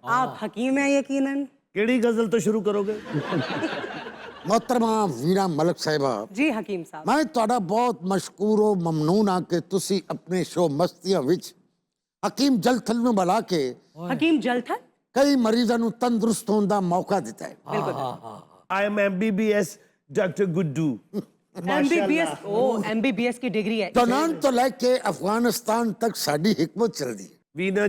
आप हकीम हैं यकीनन। केड़ी गजल तो शुरू करोगे? मोहतरमा वीना मलिक साहिबा, जी हकीम साहब। मैं तुहाडा बहुत मशकूर और ममनून हाँ कि तुसी अपने शो मस्तियां विच हकीम जलथल नूं बुला के हकीम जलथल? कई मरीजां नूं तंदुरुस्त होने का मौका दिता है। बिल्कुल। I am MBBS doctor Guddu. MBBS, ओ MBBS की डिग्री है। तनान तो लेके अफगानिस्तान तक साडी हिकमत चल दी। वीना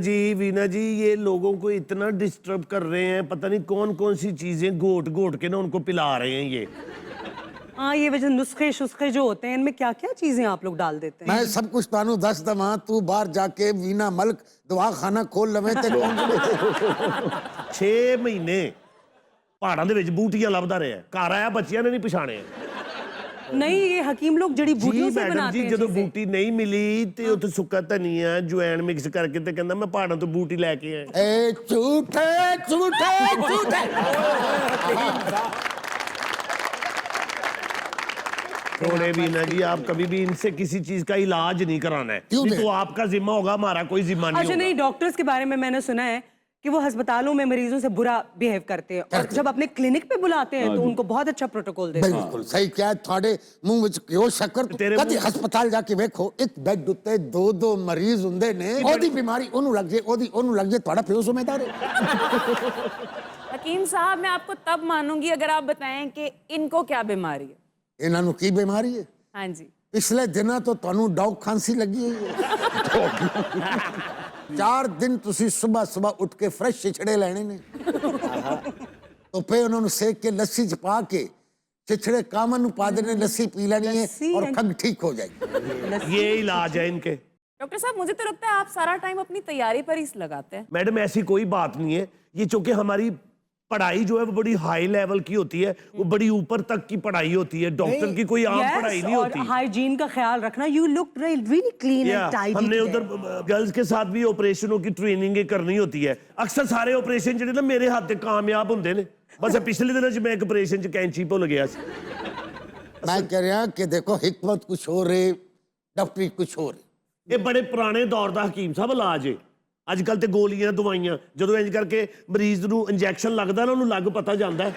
जी ये लोगों को इतना डिस्टर्ब कर रहे हैं, पता नहीं कौन कौन सी चीजें घोट घोट के ना उनको पिला रहे हैं ये। हाँ, ये वजह नुस्खे शुस्खे जो होते हैं इनमें क्या क्या चीजें आप लोग डाल देते हैं। मैं सब कुछ तानू दस दवा, तू बाहर जाके वीना मलिक दवा खाना खोल लवे ते 6 महीने पहाड़ों ਦੇ ਵਿੱਚ ਬੂਟੀਆਂ ਲੱਭਦਾ ਰਿਹਾ, ਘਰ ਆਇਆ ਬੱਚਿਆਂ ਨੇ ਨਹੀਂ ਪਛਾਣਿਆ। नहीं, ये हकीम लोग जड़ी बूटियों से मैडम बनाते जी, हैं ਜਦੋਂ चीजें। ਬੂਟੀ ਨਹੀਂ ਮਿਲੀ ਤੇ ਉੱਥੇ ਸੁੱਕਾ ਧਨੀਆ ਜਵੈਣ ਮਿਕਸ ਕਰਕੇ ਤੇ ਕਹਿੰਦਾ ਮੈਂ ਪਹਾੜਾਂ ਤੋਂ ਬੂਟੀ ਲੈ ਕੇ ਆਇਆ। ए झूठे झूठे झूठे। छोड़े वीना जी, आप कभी भी इनसे किसी चीज का इलाज नहीं कराना है, क्यों नहीं नहीं? तो आपका जिम्मा होगा, हमारा कोई जिम्मा नहीं अच्छा होगा। नहीं, डॉक्टर्स के बारे में मैंने सुना है कि वो अस्पतालों में मरीजों से बुरा बिहेव करते हैं और जब अपने क्लिनिक पे बुलाते हैं तो उनको बहुत अच्छा प्रोटोकॉल देते हैं। बिल्कुल सही क्या थोड़े मुंह विच क्यों शक्कर तेरे कदी हस्पताल जाके देखो एक बेड उत्ते दो दो मरीज हुंदे ने, ओदी बीमारी ओनू लग जे, ओदी ओनू लग जे, थोड़ा प्यो जिम्मेदार है। हकीम साहब, मैं आपको तब मानूंगी अगर आप बताएं कि इनको क्या बीमारी है। इन्हां नू की बीमारी है? हाँ जी। पिछले दिनों तो तुहानू डॉग खांसी लगी हुई है। 4 दिन तुसी सुबह सुबह उठ के फ्रेश छिछड़े लेने ने, तो फिर उन्होंने सेक के लस्सी च पा के छिछड़े कामन नू पा देने, लस्सी पी लेनी लस्सी है और है। खंग ठीक हो जाएगी। ये इलाज है इनके। डॉक्टर साहब, मुझे तो लगता है आप सारा टाइम अपनी तैयारी पर ही लगाते हैं। मैडम ऐसी कोई बात नहीं है, ये चूंकि हमारी पढ़ाई जो है वो बड़ी हाई लेवल की होती है, वो बड़ी ऊपर तक की पढ़ाई होती है, डॉक्टर की कोई आम पढ़ाई नहीं होती। हाइजीन का ख्याल रखना, यू लुक रियली क्लीन या, एंड टाइडी। हमने उधर गर्ल्स के साथ भी ऑपरेशनों की ट्रेनिंग करनी होती है। अक्सर सारे ऑपरेशन जिहड़े ना मेरे हाथ से कामयाब होंदे ने, बस पिछले दिनों मैं एक ऑपरेशन च कैंची भुल गया सी। मैं कह रहा कि देखो हिकमत कुछ हो रही, डॉक्टरी कुछ हो रही। ये बड़े पुराने दौर का हकीम साहब इलाज है। अजकल तो गोलियां दवाइयां जो इंज करके मरीज नूं इंजैक्शन लगता ना, उन्होंने लग पता जाता है।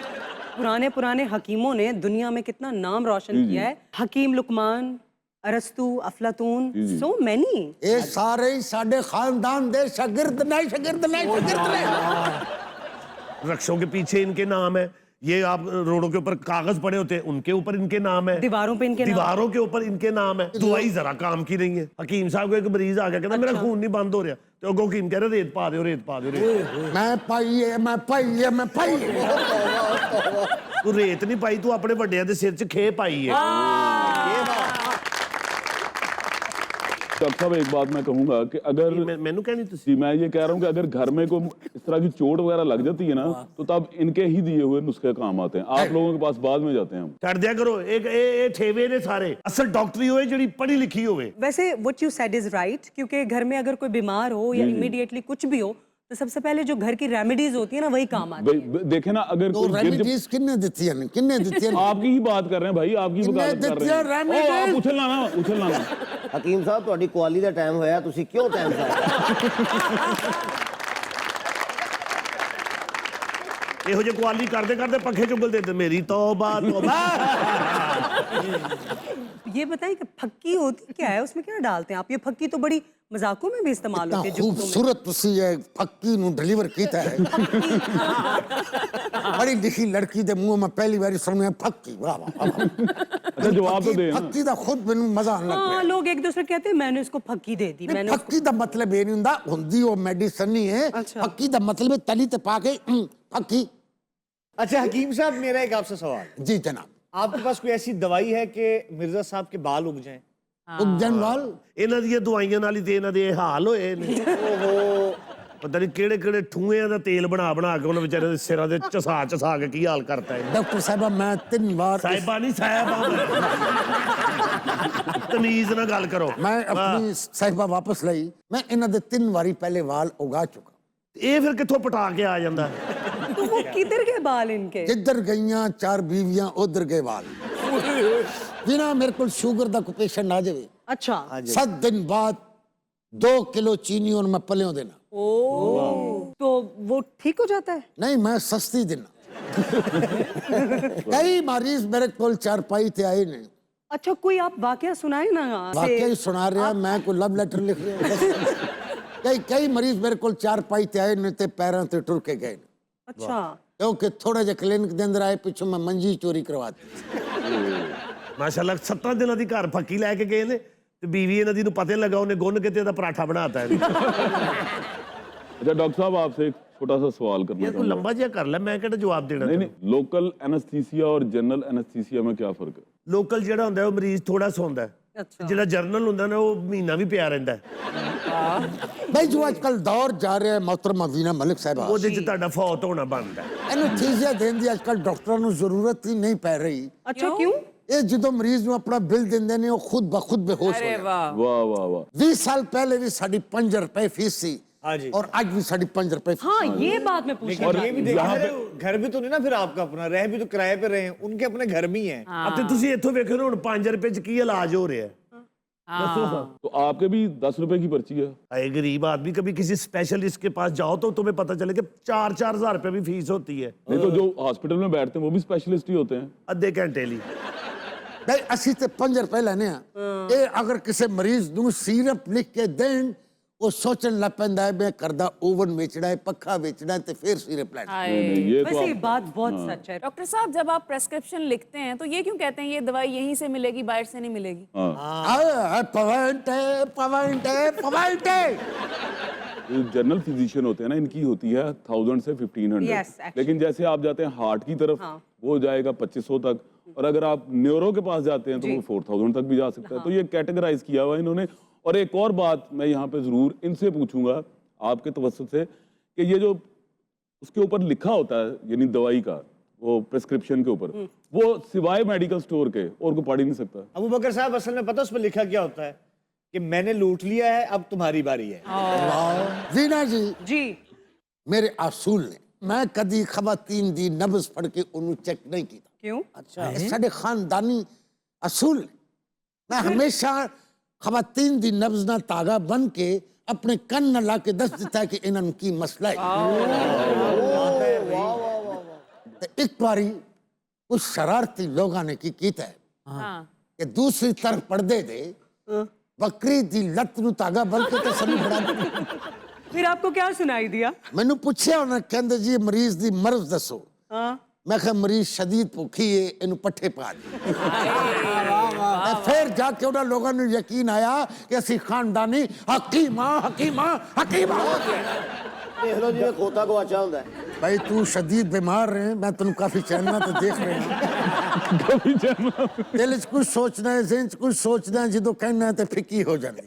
पुराने पुराने हकीमों ने दुनिया में कितना नाम रोशन किया है। हकीम लुकमान, अरस्तु, अफलातून, सो मेनी। ये सारे ही साडे खानदान दे शागिर्द नहीं, शागिर्द नहीं, शागिर्द नहीं। वृक्षों के पीछे इनके नाम है, ये आप रोडों के ऊपर कागज पड़े होते हैं उनके ऊपर इनके नाम है, दीवारों पे इनके नाम। दीवारों के ऊपर इनके नाम है। दवाई जरा काम की नहीं है। हकीम साहब को एक मरीज आ गया, कहता मेरा खून नहीं बंद हो रहा, तो अगो हकीम कह रहे रेत पा दो, रेत पा दो, रेत। मैं पाइए, मैं पाइए, मैं पाइए। तू रेत नहीं पाई, तू अपने वड्डियां दे सिर च खे पाई है। डॉक्टर साहब, एक बात मैं कहूंगा कि अगर मैनू कहनी तुसी जी, मैं ये कह रहा हूँ कि अगर घर में कोई इस तरह की चोट वगैरह लग जाती है ना, तो तब इनके ही दिए हुए नुस्खे काम आते हैं। आप लोगों के पास बाद में जाते हैं हम। छड़ दिया करो, एक ए ठेवे ने सारे असल डॉक्टरी होए जिहड़ी पढ़ी लिखी होवे। वैसे what you said is right, क्योंकि घर में अगर कोई बीमार हो या इमीडिएटली कुछ भी हो तो सबसे पहले जो घर की रेमेडीज होती है ना, वही काम आती है। देखे ना, अगर तो कोई गिर रेमेडीज किन्ने दित्ती है, किन्ने दित्ती है? आपकी ही बात कर रहे हैं भाई, आपकी वकालत कर रहे हैं। ओ, आप उछलना ना, उछलना ना। हकीम साहब, ਤੁਹਾਡੀ ਕੁਆਲੀ ਦਾ ਟਾਈਮ ਹੋਇਆ, ਤੁਸੀਂ ਕਿਉਂ ਟਾਈਮ ਸਾਰਾ ਇਹੋ ਜਿਹੇ ਕੁਆਲੀ ਕਰਦੇ ਕਰਦੇ पखे चुगल देते, मेरी तौबा तौबा। ये बताएं कि फक्की होती क्या है, उसमें क्या डालते हैं आप? ये फक्की तो बड़ी मजाकों में भी इस्तेमाल इतना होती है, जुगतों में। खूबसूरत तुसी ये फक्की नू डिलीवर कीता है। बड़ी लिखी लड़की दे मुंह में पहली बारी सुने फक्की। वाह वाह वाह। अच्छा, जवाब तो दे ना। फक्की दा खुद मैनू मजा आने लग हाँ, पिया। लोग एक दूसरे कहते हैं मैंने इसको फक्की दे दी, मैंने फक्की दा मतलब ये नहीं हुंदा, हुंदी वो मेडिसिन नहीं है। अच्छा। फक्की दा मतलब है तली ते पाके फक्की। अच्छा हकीम साहब, मेरा एक आपसे सवाल। जी जनाब। आपके पास कोई ऐसी दवाई है कि मिर्जा साहब के बाल उग जाएं? उगजन वाल ਇਹਨਾਂ ਦੀਆਂ ਦਵਾਈਆਂ ਨਾਲ ਹੀ ਤੇ ਇਹਨਾਂ ਦੇ ਇਹ ਹਾਲ ਹੋਏ ਨੇ। ਪਤਾ ਨਹੀਂ ਕਿਹੜੇ ਕਿਹੜੇ ਠੂਇਆਂ ਦਾ ਤੇਲ ਬਣਾ ਬਣਾ ਕੇ ਉਹਨਾਂ ਵਿਚਾਰੇ ਦੇ ਸਿਰਾਂ ਦੇ ਝਸਾ ਝਸਾ ਕੇ ਕੀ ਹਾਲ ਕਰਤਾ ਹੈ। डॉक्टर साहब मैं 3 बार ਸਾਹਿਬਾ ਨਹੀਂ ਸਾਹਿਬਾ, ਤਮੀਜ਼ ਨਾਲ ਗੱਲ ਕਰੋ। मैं अपनी साहिबा वापस लाई, मैं इन्हां दे 3 बारी पहले वाल उगा चुका। ਇਹ ਫਿਰ ਕਿੱਥੋਂ ਪਟਾ ਕੇ ਆ ਜਾਂਦਾ? तो वो किधर के बाल इनके? जिधर गईयां 4 बीवियां उधर गए वाल। बिना मेरे को शुगर दा कोई पेशेंट आ जावे, अच्छा। 7 दिन बाद 2 किलो चीनी और मैं पलियों देना। ओ, तो वो ठीक हो जाता है? नहीं मैं सस्ती देना कई मरीज मेरे को चारपाई ते आए ने अच्छा, कोई आप वाकया सुनाए ना वाकई सुना रहा मैं कोई लव लेटर लिख रहा कई कई मरीज मेरे को चारपाई ते आए ने ते पैरों ते टुर के गए अच्छा, क्योंकि थोड़ा जिहा क्लिनिक के अंदर आए पिछों मैं मंजी चोरी करवाती ਮਾਸ਼ਾਅੱਲਾ 17 ਦਿਨਾਂ ਦੀ ਘਰ ਫੱਕੀ ਲੈ ਕੇ ਗਏ ਨੇ ਤੇ ਬੀਵੀ ਇਹਨਾਂ ਦੀ ਨੂੰ ਪਤਾ ਨਹੀਂ ਲੱਗਾ ਉਹਨੇ ਗੁੰਨ ਕੇ ਤੇ ਇਹਦਾ ਪਰਾਠਾ ਬਣਾਤਾ ਹੈ अच्छा डॉक्टर साहब आपसे एक छोटा सा सवाल करना ਇਹ ਕੋਈ चाहूंगा ਲੰਬਾ ਜਿਹਾ ਕਰ ਲੈ ਮੈਂ ਕਿਹੜਾ ਜਵਾਬ ਦੇਣਾ नहीं नहीं लोकल एनेस्थीसिया और जनरल एनेस्थीसिया में क्या फर्क है? ਲੋਕਲ ਜਿਹੜਾ ਹੁੰਦਾ ਉਹ ਮਰੀਜ਼ ਥੋੜਾ ਸੌਂਦਾ ਹੈ अच्छा। ਜਿਹੜਾ ਜਰਨਲ ਹੁੰਦਾ ਨਾ ਉਹ ਮਹੀਨਾ ਵੀ ਪਿਆ ਰਹਿੰਦਾ ਹੈ भाई जो आजकल दौर जा रहा है मोहतरमा वीना मलिक साहब ਉਹਦੇ 'ਚ ਤੁਹਾਡਾ ਫੌਤ ਹੋਣਾ ਬਣਦਾ ਹੈ एनेस्थीसिया देने की आजकल डॉक्टरों को जरूरत ही नहीं पै रही अच्छा क्यों? ये जो मरीज ਨੂੰ ਆਪਣਾ ਬਿੱਲ ਦਿੰਦੇ ਨੇ ਉਹ ਖੁਦ ਬਖੁਦ ਬੇਹੋਸ਼ ਹੋ अरे ਜਾਂਦਾ वाह वाह वाह वाह 20 साल पहले भी साड़ी 5 रुपए फीस थी हाँ जी। और आज भी साड़ी 5 रुपए फीस हाँ, ये बात मैं पूछ लेकिन और ये भी देखना यहाँ है, घर भी तो नहीं ना फिर आपका अपना, रह भी तो किराए पे रहे हैं, उनके अपने घर में ही हैं। ਅਤੇ ਤੁਸੀਂ ਇੱਥੋਂ ਵੇਖੋ ਨਾ ਹੁਣ 5 ਰੁਪਏ 'ਚ ਕੀ ਇਲਾਜ ਹੋ ਰਿਹਾ ਹੈ तो आपके भी 10 रुपए की पर्ची है। अरे गरीब आदमी कभी किसी स्पेशलिस्ट के पास जाओ तो तुम्हें पता चले कि 4-4 हजार रुपए भी फीस होती है नहीं तो जो हॉस्पिटल में बैठते हैं वो भी स्पेशलिस्ट ही होते हैं। अद्धे घंटे ली भाई ਅਸੀਂ ਤੇ 5 ਰੁਪਏ ਲੈਣੇ ਆ ਇਹ ਅਗਰ ਕਿਸੇ ਮਰੀਜ਼ ਨੂੰ ਸਿਰਪ ਲਿਖ ਕੇ ਦੇਣ ਉਹ ਸੋਚਣ ਲੱਗ ਪੈਂਦਾ ਹੈ ਮੈਂ ਕਰਦਾ ਓਵਨ ਵੇਚਣਾ ਹੈ ਪੱਖਾ ਵੇਚਣਾ ਹੈ ਤੇ ਫਿਰ ਸਿਰਪ ਲੈਣਾ नहीं, नहीं, ये तो वैसे ये आप, बात बहुत सच है। डॉक्टर साहब जब आप प्रेस्क्रिप्शन लिखते हैं तो ये क्यों कहते हैं ये दवाई यहीं से मिलेगी बाहर से नहीं मिलेगी? हाँ, पवंटे पवंटे पवंटे जो जनरल फिजिशियन होते हैं ना इनकी होती है 1000 से 1500। Yes, actually। लेकिन जैसे आप जाते हैं हार्ट की तरफ वो जाएगा 2500 तक, और अगर आप न्यूरो के पास जाते हैं तो वो 4000 तक भी जा सकता है। तो ये कैटेगराइज किया हुआ है इन्होंने। और एक और बात मैं यहाँ पे जरूर इनसे पूछूंगा आपके तवज्जुह से कि ये जो उसके ऊपर लिखा होता है यानी दवाई का वो प्रेस्क्रिप्शन के ऊपर वो सिवाय मेडिकल स्टोर के और को पढ़ ही नहीं सकता। अबू बकर साहब असल में पता उस पर लिखा क्या होता है कि मैंने लूट लिया है अब तुम्हारी बारी है। वीना जी जी, मेरे असूल ने मैं कदी खवातीन दी नब्ज पढ़ के उन्हें चेक नहीं किया क्यों? अच्छा साडे खानदानी असूल ने मैं हमेशा खवातीन दी नब्ज ना तागा बन के अपने कन न ला के दस दिता है कि इन्होंने की मसला है ते एक बारी कुछ शरारती लोगों ने की कीता है हाँ कि दूसरी तरफ पर्दे दे बकरी दी लत नु तागा बन के ते सभी बड़ा फिर आपको क्या सुनाई दिया? मैनू पूछया उन्हें कहंदे जी मरीज दी मर्ज दसो हाँ, मैं कहा मरीज शदीद भूखी है इन्हू पट्ठे पा दे फिर जाके उन्हें लोगों ने यकीन आया कि असी खानदानी हकीमा हकीमा हकीमा देख लो जिवें खोता गवाचा हुंदा है। भाई तू शदीद बीमार रहे मैं तेन काफी चैनल तो देख रहे हैं कभी जन्म दिल च कुछ सोचना है जिन च कुछ सोचना है जो कहना है तो फिक्की हो जानी